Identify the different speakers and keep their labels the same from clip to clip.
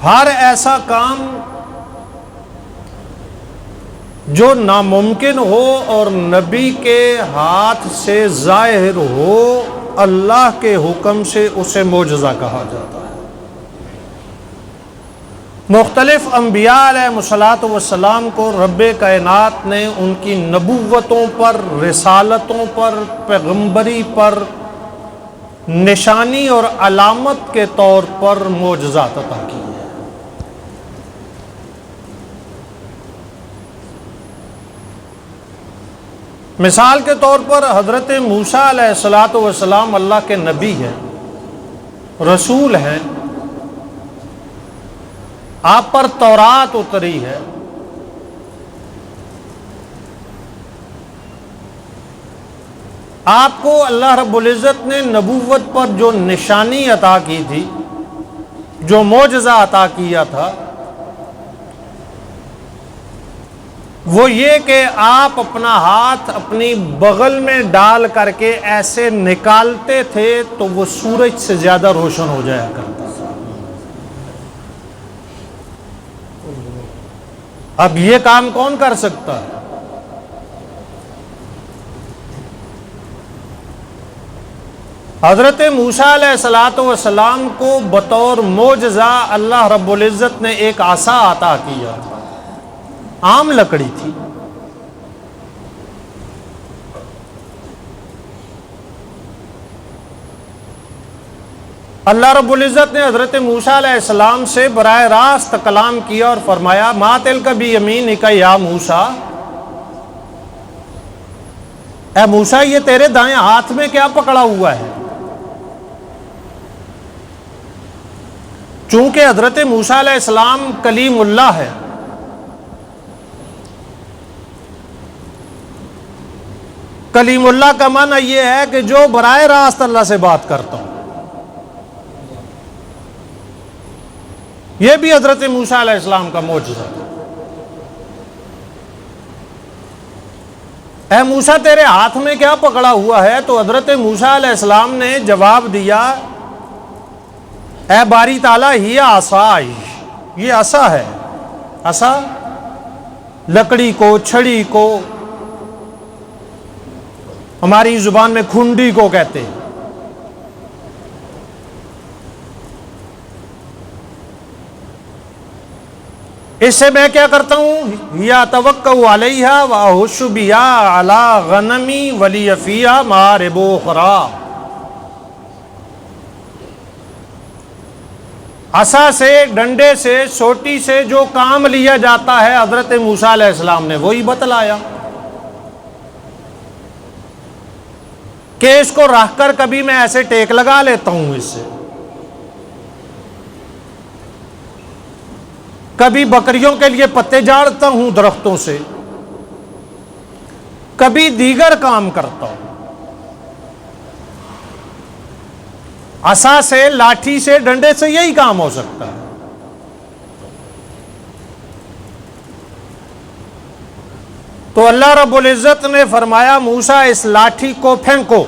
Speaker 1: ہر ایسا کام جو ناممکن ہو اور نبی کے ہاتھ سے ظاہر ہو، اللہ کے حکم سے اسے معجزہ کہا جاتا ہے۔ مختلف انبیاء علیہ الصلوۃ والسلام کو رب کائنات نے ان کی نبوتوں پر، رسالتوں پر، پیغمبری پر نشانی اور علامت کے طور پر معجزات عطا کی ہیں۔ مثال کے طور پر حضرت موسیٰ علیہ الصلوۃ والسلام اللہ کے نبی ہیں، رسول ہیں، آپ پر تورات اتری ہے، آپ کو اللہ رب العزت نے نبوت پر جو نشانی عطا کی تھی، جو معجزہ عطا کیا تھا، وہ یہ کہ آپ اپنا ہاتھ اپنی بغل میں ڈال کر کے ایسے نکالتے تھے تو وہ سورج سے زیادہ روشن ہو جایا کرتا تھا۔ اب یہ کام کون کر سکتا ہے؟ حضرت موسیٰ علیہ الصلوۃ والسلام کو بطور معجزہ اللہ رب العزت نے ایک عصا عطا کیا تھا، عام لکڑی تھی۔ اللہ رب العزت نے حضرت موسیٰ علیہ السلام سے براہ راست کلام کیا اور فرمایا ما تلک بیمینک یا موسیٰ، اے موسیٰ یہ تیرے دائیں ہاتھ میں کیا پکڑا ہوا ہے؟ چونکہ حضرت موسیٰ علیہ السلام کلیم اللہ ہے، کلیم اللہ کا معنی یہ ہے کہ جو براہ راست اللہ سے بات کرتا ہوں۔ یہ بھی حضرت موسیٰ علیہ السلام کا معجزہ تھا۔ اے موسیٰ تیرے ہاتھ میں کیا پکڑا ہوا ہے؟ تو حضرت موسیٰ علیہ السلام نے جواب دیا اے باری تعالیٰ ہی عصای، یہ عصا ہے۔ عصا لکڑی کو، چھڑی کو، ہماری زبان میں کھنڈی کو کہتے ہیں۔ اس سے میں کیا کرتا ہوں؟ یا توقع علیہ واحش بہا علی غنمی ولی فیہا مآرب اخری۔ عصا سے، ڈنڈے سے، سوٹی سے جو کام لیا جاتا ہے حضرت موسیٰ علیہ السلام نے وہی بتلایا کہ اس کو رکھ کر کبھی میں ایسے ٹیک لگا لیتا ہوں، اس سے کبھی بکریوں کے لیے پتے جاڑتا ہوں درختوں سے، کبھی دیگر کام کرتا ہوں۔ عصا سے، لاٹھی سے، ڈنڈے سے یہی کام ہو سکتا ہے۔ تو اللہ رب العزت نے فرمایا موسیٰ اس لاٹھی کو پھینکو۔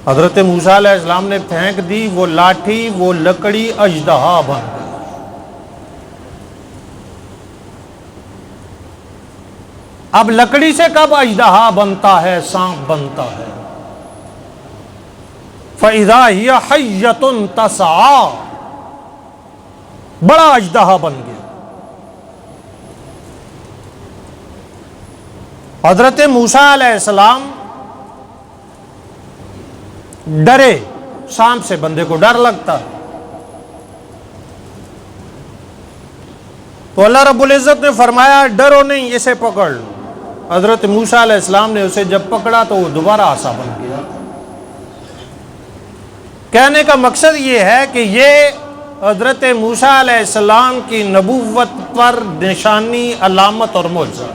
Speaker 1: حضرت موسیٰ علیہ السلام نے پھینک دی، وہ لاٹھی، وہ لکڑی اژدہا بن گئی۔ اب لکڑی سے کب اژدہا بنتا ہے، سانپ بنتا ہے؟ فَإِذَا هِيَ حَيَّةٌ تَسْعَىٰ، بڑا اژدہا بن گیا۔ حضرت موسیٰ علیہ السلام ڈرے، سانپ سے بندے کو ڈر لگتا، تو اللہ رب العزت نے فرمایا ڈرو نہیں، اسے پکڑ لو۔ حضرت موسیٰ علیہ السلام نے اسے جب پکڑا تو وہ دوبارہ عصا بن گیا۔ کہنے کا مقصد یہ ہے کہ یہ حضرت موسیٰ علیہ السلام کی نبوت پر نشانی، علامت اور معجزہ۔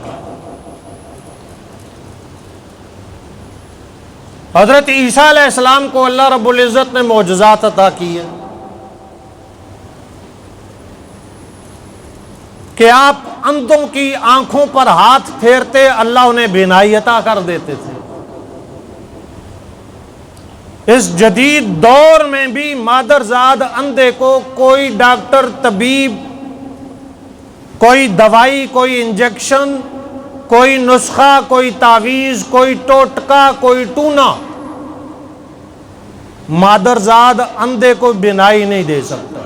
Speaker 1: حضرت عیسیٰ علیہ السلام کو اللہ رب العزت نے معجزات عطا کیے کہ آپ اندھوں کی آنکھوں پر ہاتھ پھیرتے اللہ انہیں بینائی عطا کر دیتے تھے۔ اس جدید دور میں بھی مادرزاد اندھے کو کوئی ڈاکٹر، طبیب، کوئی دوائی، کوئی انجیکشن، کوئی نسخہ، کوئی تعویذ، کوئی ٹوٹکا، کوئی ٹونا مادرزاد اندھے کو بینائی نہیں دے سکتا،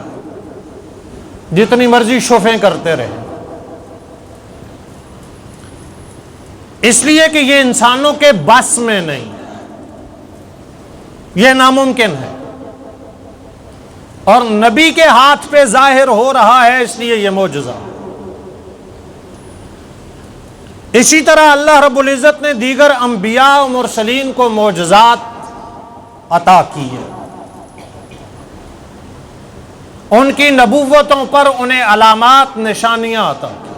Speaker 1: جتنی مرضی شفیں کرتے رہے، اس لیے کہ یہ انسانوں کے بس میں نہیں، یہ ناممکن ہے، اور نبی کے ہاتھ پہ ظاہر ہو رہا ہے، اس لیے یہ معجزہ۔ اسی طرح اللہ رب العزت نے دیگر انبیاء و مرسلین کو معجزات عطا کی ہے، ان کی نبوتوں پر انہیں علامات، نشانیاں عطا کی،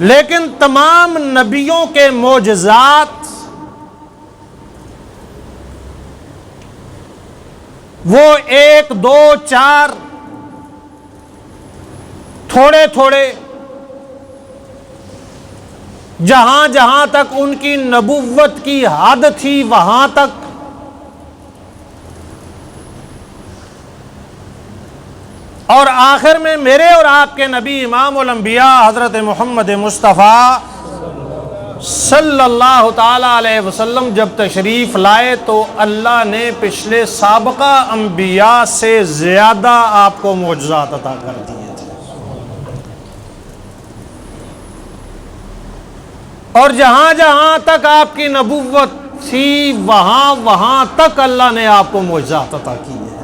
Speaker 1: لیکن تمام نبیوں کے معجزات وہ 1، 2، 4 تھوڑے تھوڑے، جہاں جہاں تک ان کی نبوت کی حد تھی وہاں تک، اور آخر میں میرے اور آپ کے نبی امام الانبیاء حضرت محمد مصطفیٰ صلی اللہ تعالی علیہ وسلم جب تشریف لائے تو اللہ نے پچھلے سابقہ انبیاء سے زیادہ آپ کو معجزات عطا کر دیے تھے، اور جہاں جہاں تک آپ کی نبوت تھی وہاں وہاں تک اللہ نے آپ کو معجزات عطا کی ہے۔